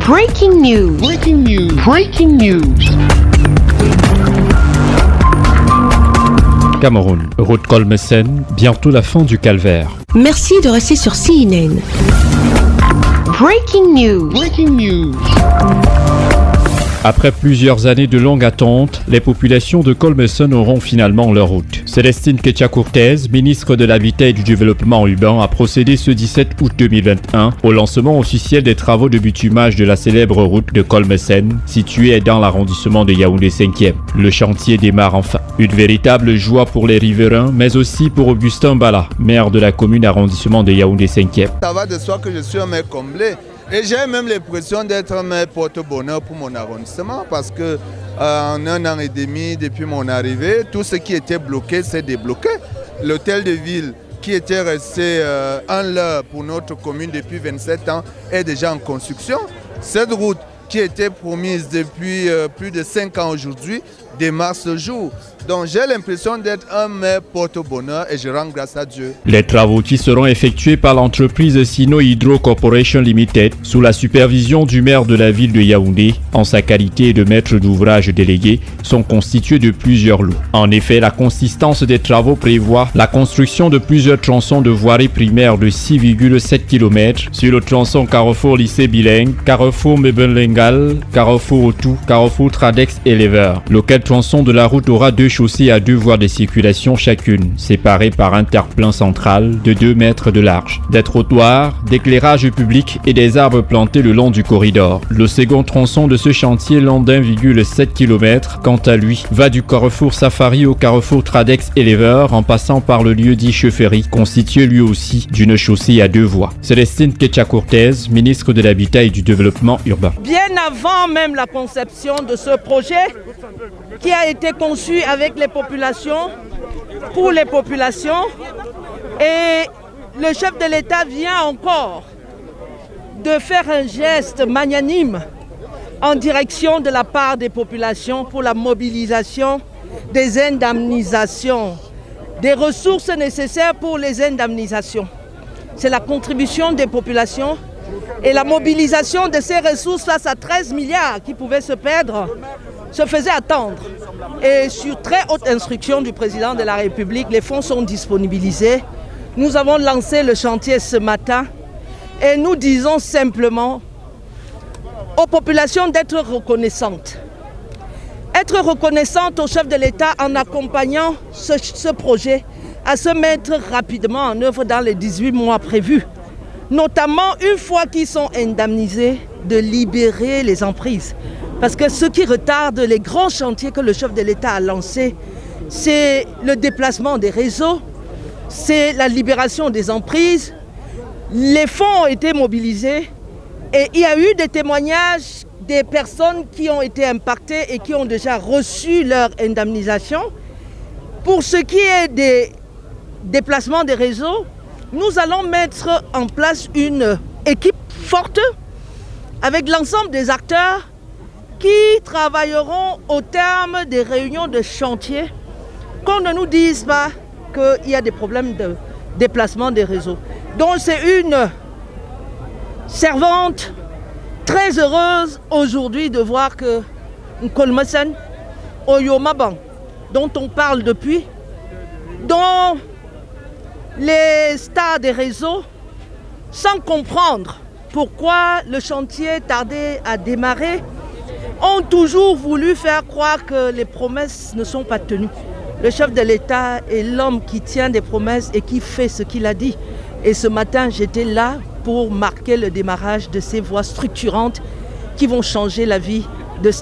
Breaking news. Breaking news. Breaking news. Cameroun, route Colmesen, bientôt la fin du calvaire. Merci de rester sur CNN. Breaking news. Breaking news. Après plusieurs années de longue attente, les populations de Colmesen auront finalement leur route. Célestine Ketcha-Cortez, ministre de l'Habitat et du Développement urbain, a procédé ce 17 août 2021 au lancement officiel des travaux de bitumage de la célèbre route de Colmesen, située dans l'arrondissement de Yaoundé 5e. Le chantier démarre enfin. Une véritable joie pour les riverains, mais aussi pour Augustin Bala, maire de la commune arrondissement de Yaoundé 5e. Ça va de soi que je suis un maire comblé. Et j'ai même l'impression d'être un maire porte-bonheur pour mon arrondissement parce que en 1 an et demi depuis mon arrivée, tout ce qui était bloqué s'est débloqué. L'hôtel de ville qui était resté en l'air pour notre commune depuis 27 ans est déjà en construction. Cette route qui était promise depuis plus de 5 ans aujourd'hui démarre ce jour. Donc j'ai l'impression d'être un maire porte-bonheur et je rends grâce à Dieu. Les travaux qui seront effectués par l'entreprise Sino Hydro Corporation Limited sous la supervision du maire de la ville de Yaoundé en sa qualité de maître d'ouvrage délégué sont constitués de plusieurs lots. En effet, la consistance des travaux prévoit la construction de plusieurs tronçons de voirie primaire de 6,7 km sur le tronçon Carrefour Lycée Bilingue, Carrefour Mebenlengal, Carrefour Otou, Carrefour Tradex et Lever. Lequel tronçon de la route aura 2 chaussées à 2 voies de circulation chacune, séparées par un terre-plein central de 2 mètres de large, des trottoirs, d'éclairage public et des arbres plantés le long du corridor. Le second tronçon de ce chantier, long d'1,7 km, quant à lui, va du carrefour Safari au carrefour Tradex et Lever en passant par le lieu dit Chefferie, constitué lui aussi d'une chaussée à 2 voies. Célestine Ketcha-Cortez, ministre de l'Habitat et du Développement urbain. Bien avant même la conception de ce projet, qui a été conçu avec les populations, pour les populations, et le chef de l'État vient encore de faire un geste magnanime en direction de la part des populations pour la mobilisation des indemnisations, des ressources nécessaires pour les indemnisations. C'est la contribution des populations et la mobilisation de ces ressources face à 13 milliards qui pouvaient se perdre se faisait attendre. Et sur très haute instruction du président de la République, les fonds sont disponibilisés. Nous avons lancé le chantier ce matin et nous disons simplement aux populations d'être reconnaissantes. Être reconnaissantes au chef de l'État en accompagnant ce projet à se mettre rapidement en œuvre dans les 18 mois prévus. Notamment, une fois qu'ils sont indemnisés, de libérer les emprises. Parce que ce qui retarde les grands chantiers que le chef de l'État a lancés, c'est le déplacement des réseaux, c'est la libération des emprises. Les fonds ont été mobilisés et il y a eu des témoignages des personnes qui ont été impactées et qui ont déjà reçu leur indemnisation. Pour ce qui est des déplacements des réseaux, nous allons mettre en place une équipe forte avec l'ensemble des acteurs qui travailleront au terme des réunions de chantier, qu'on ne nous dise pas qu'il y a des problèmes de déplacement des réseaux. Donc c'est une servante très heureuse aujourd'hui de voir que Colmesen, Oyomabang, dont on parle depuis, dont les stars des réseaux, sans comprendre pourquoi le chantier tardait à démarrer, ont toujours voulu faire croire que les promesses ne sont pas tenues. Le chef de l'État est l'homme qui tient des promesses et qui fait ce qu'il a dit. Et ce matin, j'étais là pour marquer le démarrage de ces voies structurantes qui vont changer la vie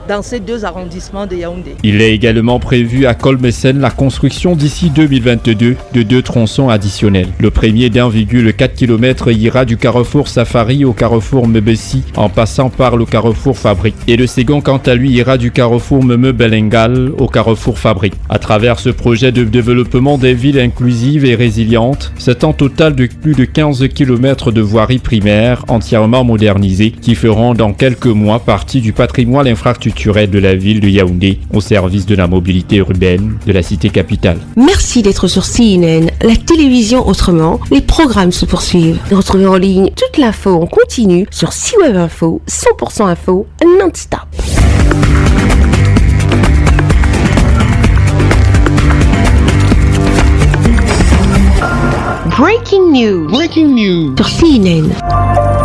dans ces 2 arrondissements de Yaoundé. Il est également prévu à Colmesen la construction d'ici 2022 de 2 tronçons additionnels. Le premier d'1,4 km ira du carrefour Safari au carrefour Mbessi en passant par le carrefour Fabrique. Et le second, quant à lui, ira du carrefour Mebelengal au carrefour Fabrique. À travers ce projet de développement des villes inclusives et résilientes, c'est un total de plus de 15 km de voirie primaire entièrement modernisée qui feront dans quelques mois partie du patrimoine infrastructurel infrastructurelle de la ville de Yaoundé au service de la mobilité urbaine de la cité capitale. Merci d'être sur CNN, la télévision autrement. Les programmes se poursuivent. Retrouvez en ligne toute l'info en continu sur C-Web Info, 100% info, non-stop. Breaking news. Breaking news. Sur CNN.